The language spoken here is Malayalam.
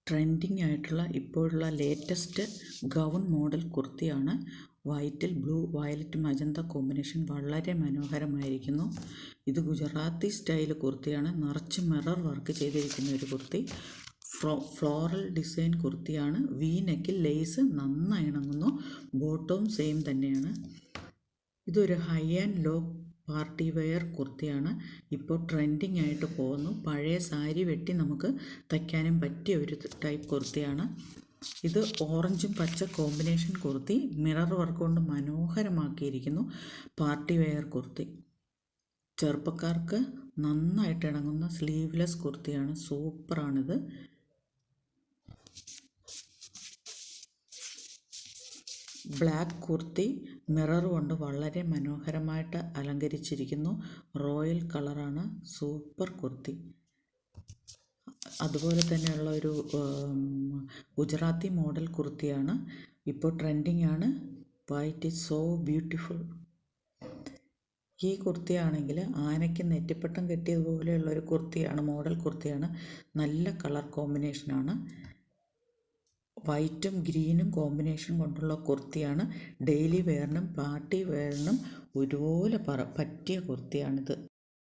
ട്രെൻഡിങ് ആയിട്ടുള്ള ഇപ്പോഴുള്ള ലേറ്റസ്റ്റ് ഗൗൺ മോഡൽ കുർത്തിയാണ്. വൈറ്റിൽ ബ്ലൂ വയലറ്റ് മജന്ത കോമ്പിനേഷൻ വളരെ മനോഹരമായിരിക്കുന്നു. ഇത് ഗുജറാത്തി സ്റ്റൈൽ കുർത്തിയാണ്. നിറച്ച് മിറർ വർക്ക് ചെയ്തിരിക്കുന്ന ഒരു കുർത്തി. ഫ്ലോറൽ ഡിസൈൻ കുർത്തിയാണ്. വി നെക്കിൽ ലേസ് നന്നായി ഇണങ്ങുന്നു. ബോട്ടവും സെയിം തന്നെയാണ്. ഇതൊരു high and low party wear കുർത്തിയാണ്. ഇപ്പോൾ ട്രെൻഡിങ് ആയിട്ട് പോകുന്നു. പഴയ സാരി വെട്ടി നമുക്ക് തയ്ക്കാനും പറ്റിയ ഒരു ടൈപ്പ് കുർത്തിയാണ്. ഇത് ഓറഞ്ചും പച്ച കോമ്പിനേഷൻ കുർത്തി. മിറർ വർക്ക് കൊണ്ട് മനോഹരമാക്കിയിരിക്കുന്നു. Party wear kurti. ചെറുപ്പക്കാർക്ക് നന്നായിട്ട് ഇണങ്ങുന്ന സ്ലീവ്ലെസ് കുർത്തിയാണ്. സൂപ്പറാണിത്. ബ്ലാക്ക് കുർത്തി മിറർ കൊണ്ട് വളരെ മനോഹരമായിട്ട് അലങ്കരിച്ചിരിക്കുന്നു. റോയൽ കളറാണ്. സൂപ്പർ കുർത്തി. അതുപോലെ തന്നെയുള്ള ഒരു ഗുജറാത്തി മോഡൽ കുർത്തിയാണ്. ഇപ്പോൾ ട്രെൻഡിങ് ആണ്. White is so beautiful. ഈ കുർത്തിയാണെങ്കിൽ ആനയ്ക്ക് നെറ്റിപ്പട്ടം കെട്ടിയതുപോലെയുള്ളൊരു കുർത്തിയാണ്. മോഡൽ കുർത്തിയാണ്. നല്ല കളർ കോമ്പിനേഷനാണ്. വൈറ്റും ഗ്രീനും കോമ്പിനേഷൻ കൊണ്ടുള്ള കുർത്തിയാണ്. ഡെയിലി വെയറിനും പാർട്ടി വെയറിനും ഒരുപോലെ പറ്റിയ കുർത്തിയാണിത്.